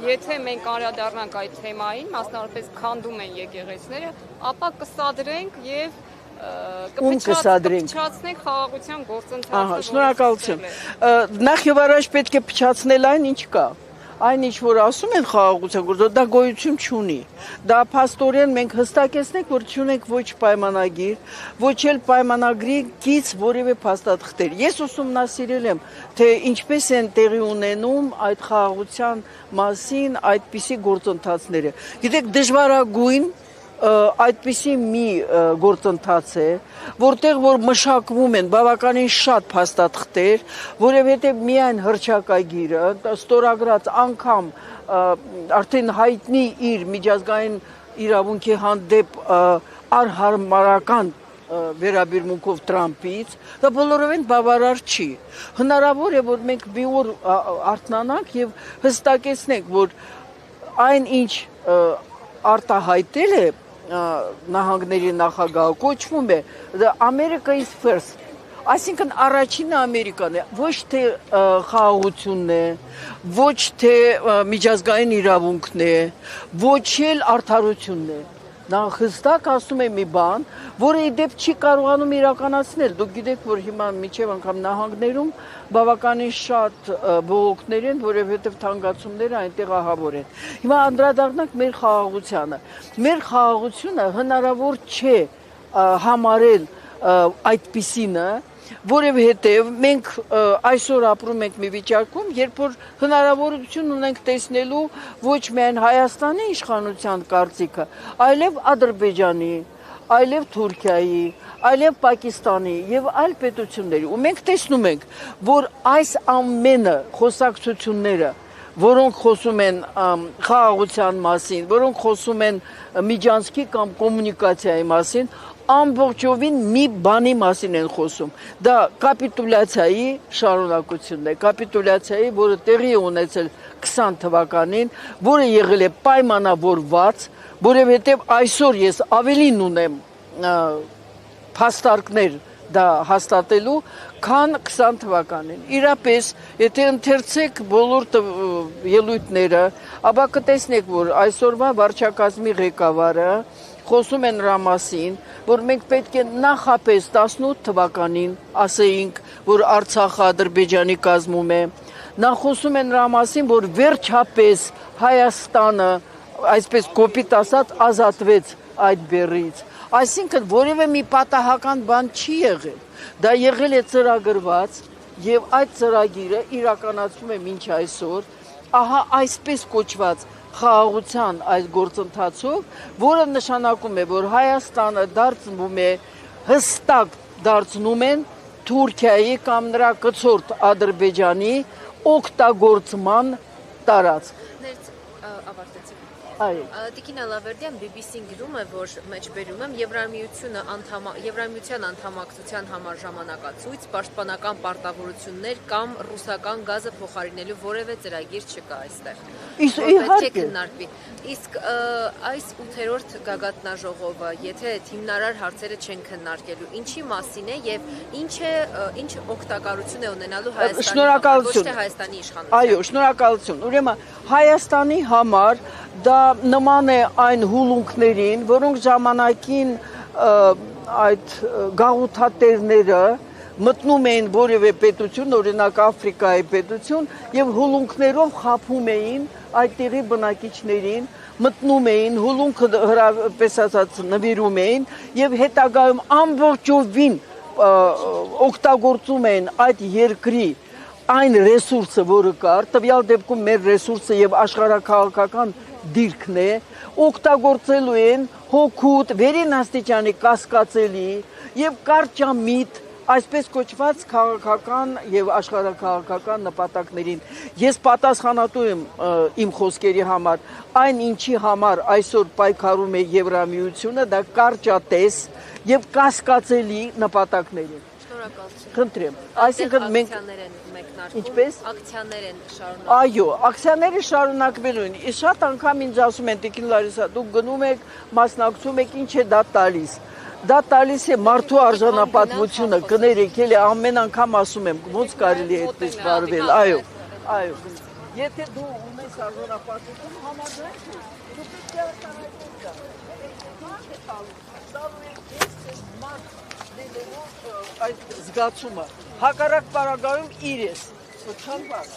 եթե մենք անդրադառնանք այդ թեմային, մասնավորապես քանդում են եկեղեցիները, ապա կսադրենք եւ կփչացնենք խաղաղության գործընթացը։ Շնորհակալություն։ Նախ եւ առաջ պետք է փչացնել այն, ինչ կա։ Այն ինչ որ ասում են խաղաղության գործը, դա գոյություն չունի։ Դա փաստորեն մենք հստակեցնենք, որ չունենք ոչ պայմանագիր, ոչ էլ պայմանագրի կից որևէ փաստաթղթեր։ Ես ուսումնասիրել եմ, թե ինչպես են տեղի ունենում այդ խաղաղության մասին այդպիսի գործընթացները։ Գիտեք, դժվարագույն այդպիսի մի գործընթաց է, որտեղ որ մշակվում են բավականին շատ փաստաթղթեր, որովհետև միայն հռչակագիրը, ստորագրած անգամ արդեն հայտնի իր միջազգային իրավունքի հանդեպ արհարմարական վերաբերմունքով Տրամպից, դա բոլորովին բավարար չի։ Հնարավոր է, որ մենք մի օր արթնանանք եւ հստակեցնենք, որ այն ինչ արտահայտել է նահանգների նախագահը կոչվում է America is first, այսինքն առաջինը Ամերիկան է, ոչ թե խաղաղությունն է, ոչ թե միջազգային իրավունքն է, ոչ էլ արդարությունն է։ Նա հստակ ասում է մի բան, որը իդեպ չի կարողանում իրականացնել։ Դուք գիտեք, որ հիմա միջև անգամ նահանգներում բավականին շատ բողոքներ են, որովհետև թանկացումները այնտեղ ահավոր են։ Հիմա անդրադառնանք մեր խաղաղությանը։ Մեր խաղաղությունը հնարավոր չէ համարել այդպիսինը, որովհետև մենք այսօր ապրում ենք մի վիճակում, երբ որ հնարավորություն ունենք տեսնելու ոչ միայն Հայաստանի իշխանության կարծիքը, այլև Ադրբեջանի, այլև Թուրքիայի, այլև Պակիստանի եւ այլ պետությունների։ Ու մենք տեսնում ենք, որ այս ամենը խոսակցությունները, որոնք խոսում են խաղաղության մասին, որոնք խոսում են միջանցքի կամ կոմունիկացիայի մասին, ամբողջովին մի բանի մասին են խոսում։ Դա կապիտուլյացիայի շարունակությունն է, կապիտուլյացիայի, որը տեղի է ունեցել 20 թվականին, որը եղել է պայմանավորված, որովհետև այսօր ես ավելին ունեմ փաստարկներ դա հաստատելու, քան 20 թվականին։ Իրապես, եթե ընթերցեք բոլոր ելույթները, ապա կտեսնեք, որ այսօրվա վարչակազմի ղեկավարը խոսում են նրա մասին, որ մենք պետք է նախապես 18 թվականին ասեինք, որ Արցախը Ադրբեջանի կազմում է։ Նա խոսում է նրա մասին, որ վերջապես Հայաստանը, այսպես կոպիտ ասած, ազատվեց այդ բեռից։ Այսինքն որևէ մի պատահական բան չի եղել։ Դա եղել է ծրագրված եւ այդ ծրագիրը իրականացվում է մինչ այսօր։ Ահա այսպես կոչված խաղաղության այս գործընթացով, որը նշանակում է, որ Հայաստանը դարձնում է հստակ դարձնում են Թուրքիայի կամ նրա կցորդ Ադրբեջանի օգտագործման տարածք։ Տիկին Ալավերդյան BBC-ն գրում է, որ մեջբերում եմ Եվրամիության անդամակցության համար ժամանակացույց, պաշտպանական պարտավորություններ կամ ռուսական գազը փոխարինելու որևէ ծրագիր չկա այստեղ։ Պետք է քննարկվի։ Իսկ այս 8-րդ գագաթնաժողովը, եթե հիմնարար հարցերը չեն քննարկելու, ինչի մասին է եւ ինչ օգտակարություն է ունենալու Հայաստանի, ոչ թե Հայաստանի իշխանության։ Այո, շնորհակալություն։ Ուրեմն Հայաստանի համար դա նման է այն հուլունքներին, որոնք ժամանակին այդ գաղութատերները մտնում էին որևէ պետություն, օրինակ Աֆրիկայի պետություն, եւ հուլունքներով խափում էին այդ տեղի բնակիչներին, մտնում էին, հուլունքը հրապես ասած նվիրում էին եւ հետագայում ամբողջովին օգտագործում էին այդ երկրի այն ռեսուրսը, որը կար, տվյալ դեպքում մեր ռեսուրսը եւ աշխարհաքաղաքական դիրքն է, օգտագործելու են հոգուտ, վերին աստիճանի կասկածելի եւ կարճամիտ, այսպես կոչված քաղաքական եւ աշխարհաքաղաքական նպատակներին։ Ես պատասխանատու եմ իմ խոսքերի համար, այն ինչի համար այսօր պայքարում է Եվրամիությունը, դա կարճատես եւ կասկածելի նպատակներին։ Խնդրեմ, այսինքն մենք ինչպես ակցիաներ են շարունակվում։ Այո, ակցիաները շարունակվելու են։ Շատ անգամ ինձ ասում են, Տիկին Լարիսա, դուք գնում եք, մասնակցում եք, ինչ է դա տալիս։ Դա տալիս է մարդու արժանապատվությունը, կներեք, էլի ամեն անգամ ասում եմ, ոնց կարելի է այդպես վարվել։ Այո, այո։ Եթե դու ունես արժանապատվություն համաձայն ես, դու պետք է արտահայտես դա։ Մարդ է տալու ես ես մարդ դելով այդ զգացումը։ Հակառակ պարագայում իր ես։ Չան բան։